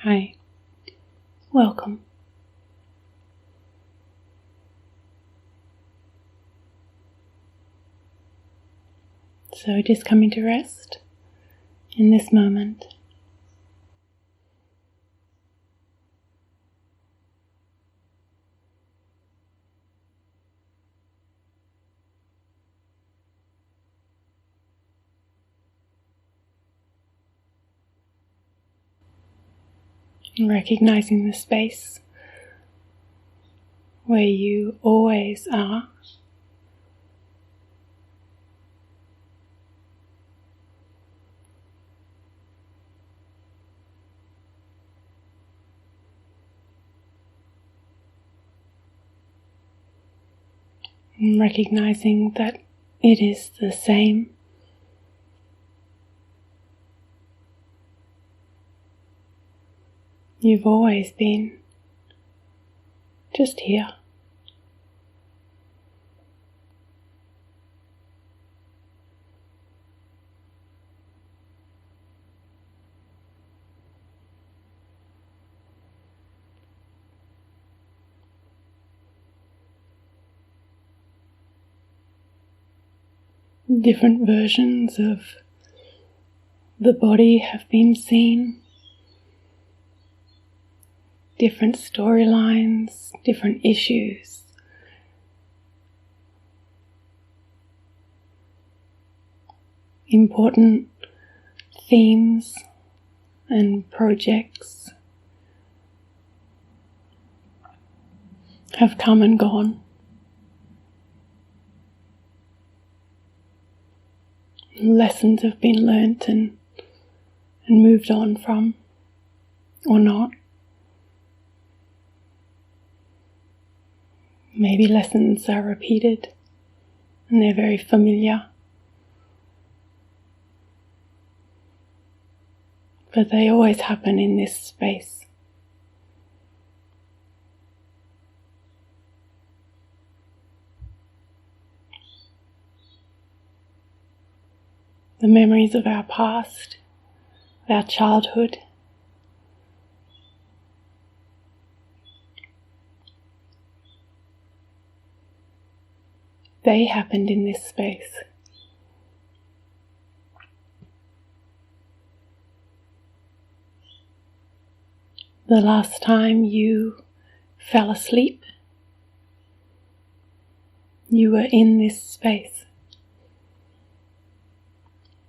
Hi, welcome. So just coming to rest in this moment. And recognizing the space where you always are. And recognizing that it is the same. You've always been just here. Different versions of the body have been seen. Different storylines, different issues. Important themes and projects have come and gone. Lessons have been learnt and moved on from, or not. Maybe lessons are repeated and they're very familiar, but they always happen in this space. The memories of our past, of our childhood, they happened in this space. The last time you fell asleep, you were in this space.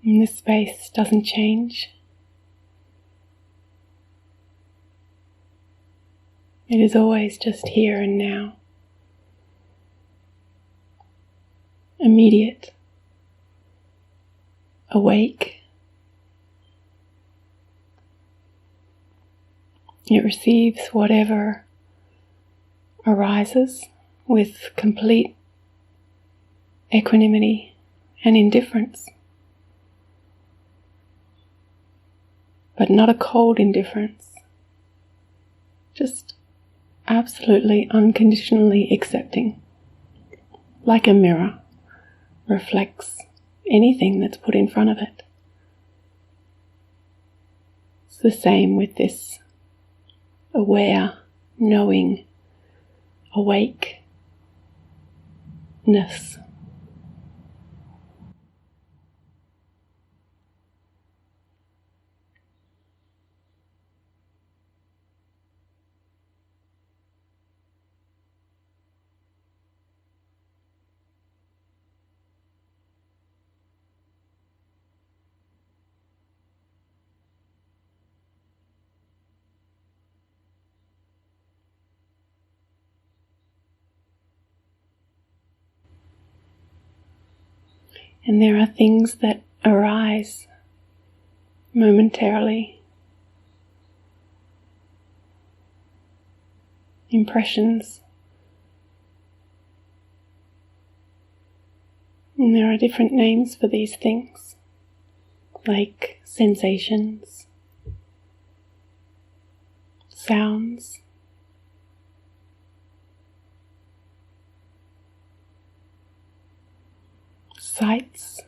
And this space doesn't change. It is always just here and now. Immediate, awake. It receives whatever arises with complete equanimity and indifference. But not a cold indifference, just absolutely unconditionally accepting, like a mirror reflects anything that's put in front of it. It's the same with this aware, knowing, awakeness. And there are things that arise momentarily, impressions, and there are different names for these things, like sensations, sounds, sights,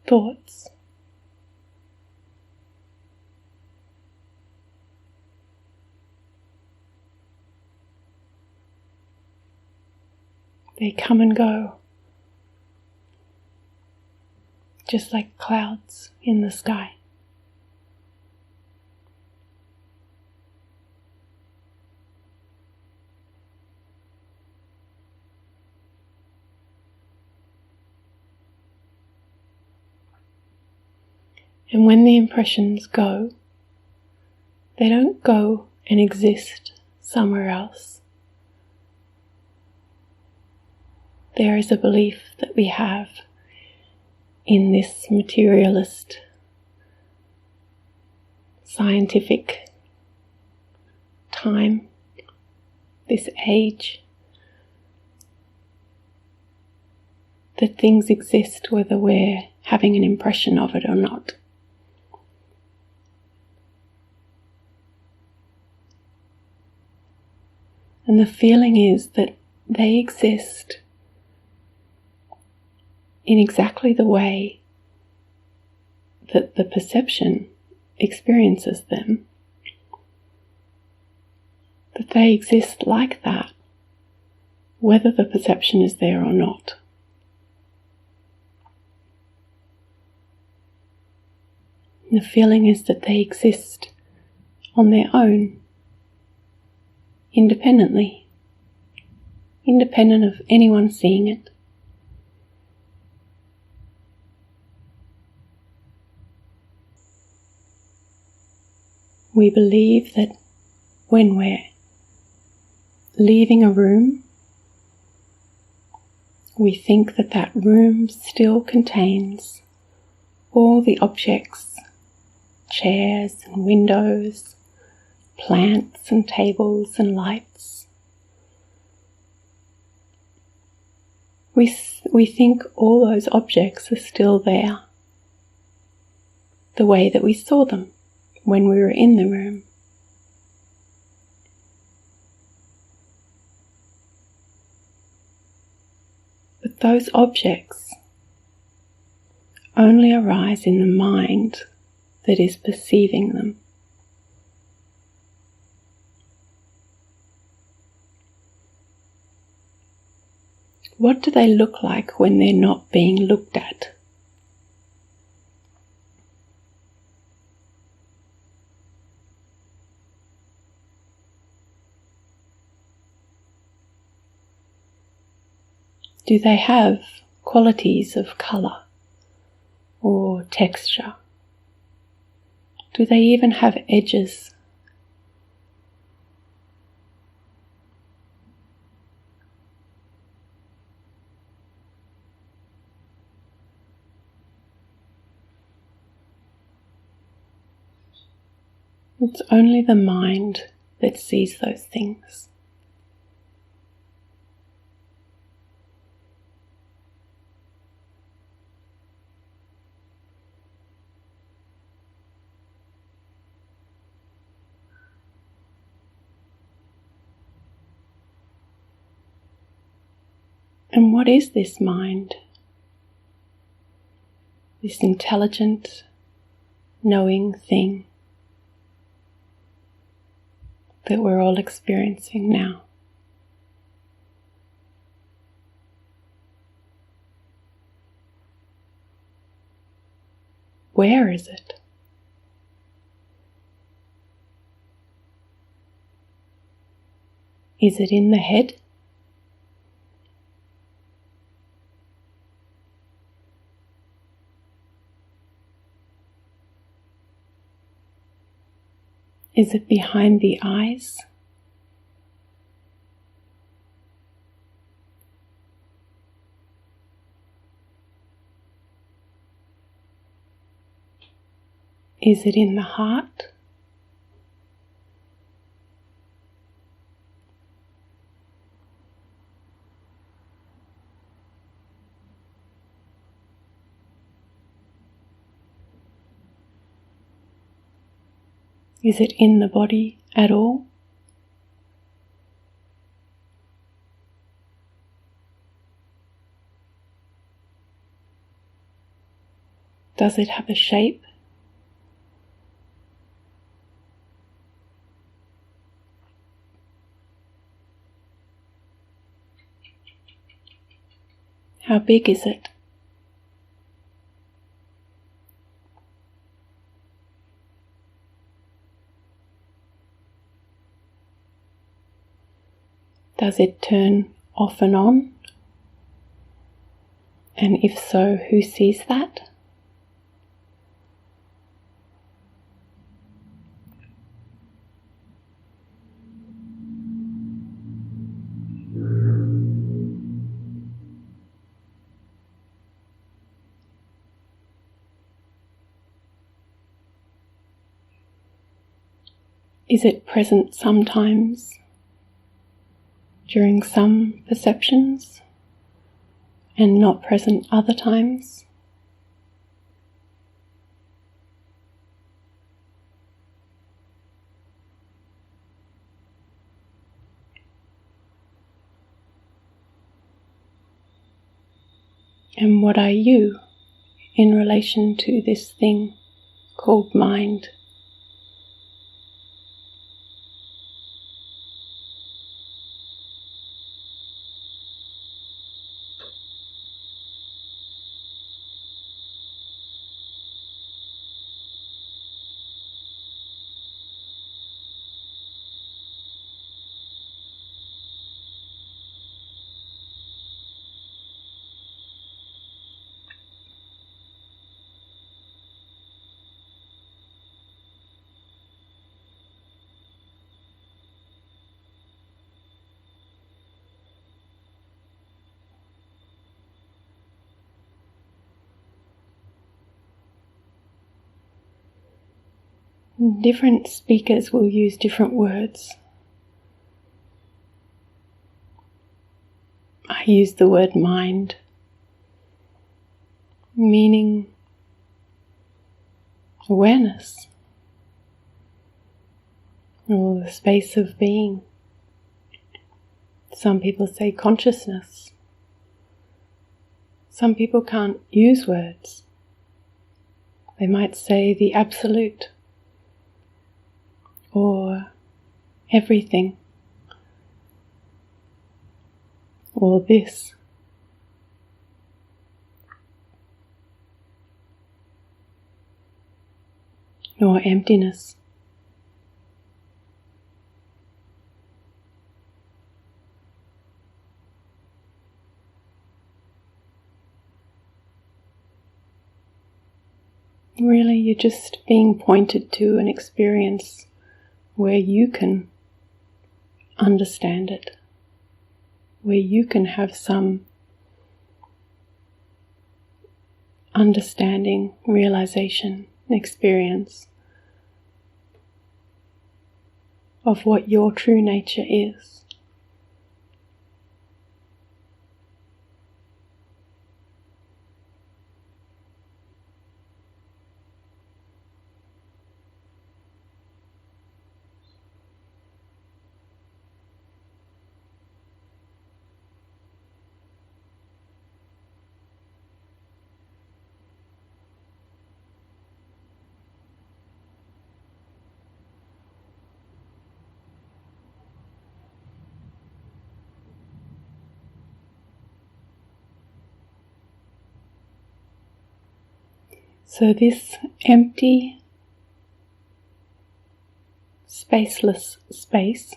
thoughts. They come and go, just like clouds in the sky. And when the impressions go, they don't go and exist somewhere else. There is a belief that we have in this materialist, scientific time, this age, that things exist whether we're having an impression of it or not. And the feeling is that they exist in exactly the way that the perception experiences them, that they exist like that, whether the perception is there or not. And the feeling is that they exist on their own, independently, independent of anyone seeing it. We believe that when we're leaving a room, we think that that room still contains all the objects, chairs and windows, plants and tables and lights. We think all those objects are still there, the way that we saw them when we were in the room. But those objects only arise in the mind that is perceiving them. What do they look like when they're not being looked at? Do they have qualities of colour or texture? Do they even have edges? It's only the mind that sees those things. And what is this mind? This intelligent, knowing thing that we're all experiencing now. Where is it? Is it in the head? Is it behind the eyes? Is it in the heart? Is it in the body at all? Does it have a shape? How big is it? Does it turn off and on? And if so, who sees that? Is it present sometimes during some perceptions and not present other times? And what are you in relation to this thing called mind? Different speakers will use different words. I use the word mind, meaning awareness, or the space of being. Some people say consciousness. Some people can't use words. They might say the absolute, or everything, or this. Or emptiness. Really, you're just being pointed to an experience where you can understand it, where you can have some understanding, realization, experience of what your true nature is. So this empty, spaceless space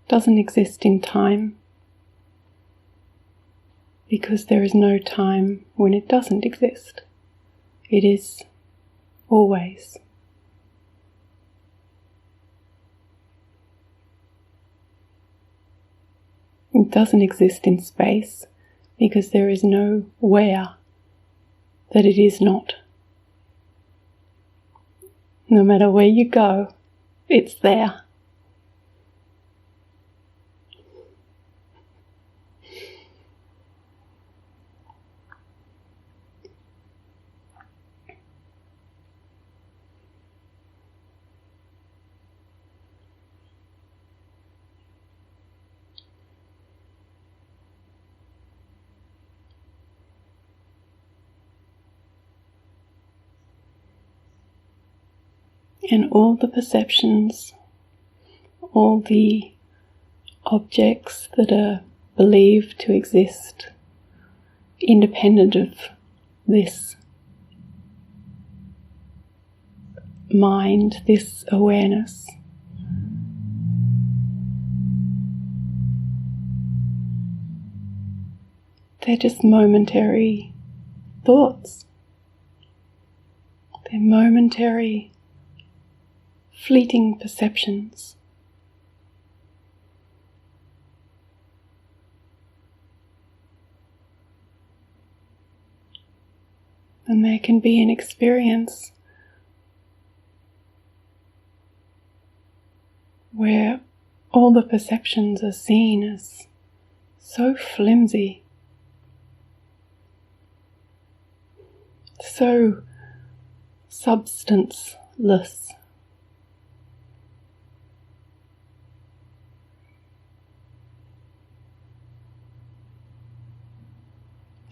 doesn't exist in time, because there is no time when it doesn't exist. It is always. It doesn't exist in space, because there is no where that it is not. No matter where you go, it's there. And all the perceptions, all the objects that are believe to exist independent of this mind, this awareness. They're just momentary thoughts. They're momentary, fleeting perceptions. And there can be an experience where all the perceptions are seen as so flimsy, so substanceless.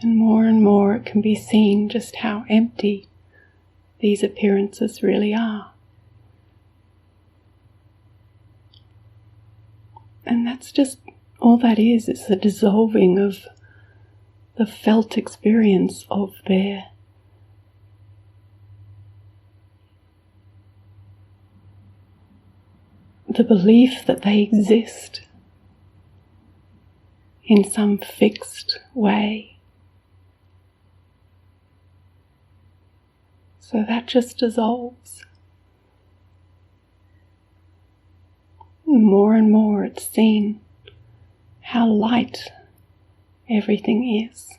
And more it can be seen just how empty these appearances really are. And that's just all that is. It's a dissolving of the felt experience of the belief that they exist in some fixed way. So that just dissolves. More and more it's seen how light everything is.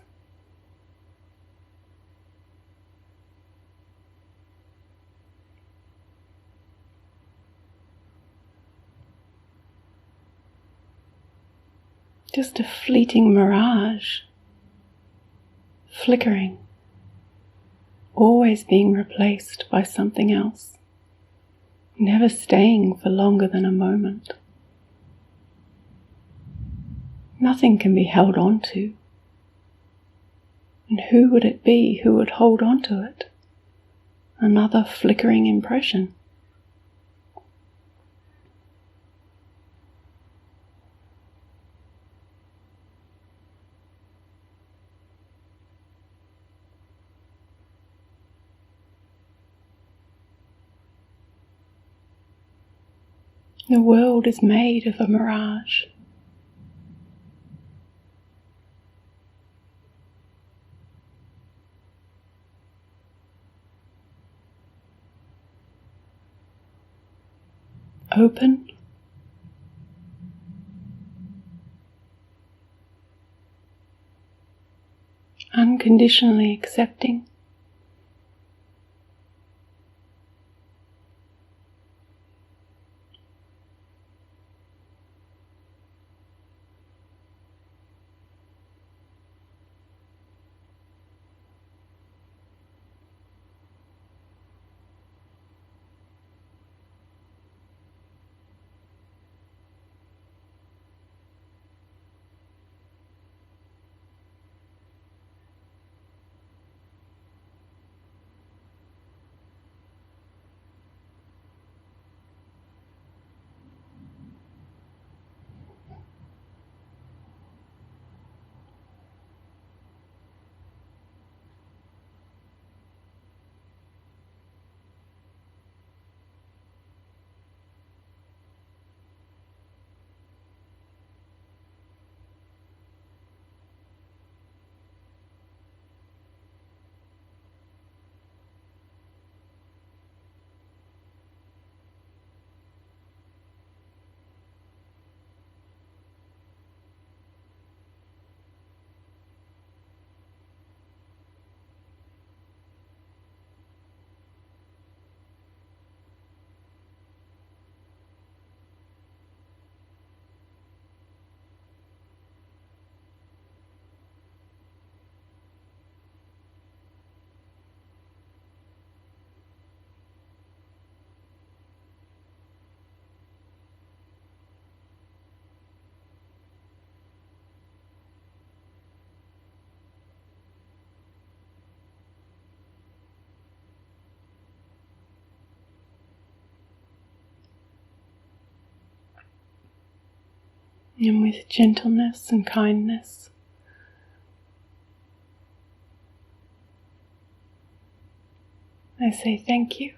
Just a fleeting mirage, flickering, always being replaced by something else, never staying for longer than a moment. Nothing can be held on to. And who would it be who would hold on to it? Another flickering impression. The world is made of a mirage. Open, unconditionally accepting, And with gentleness and kindness, I say thank you.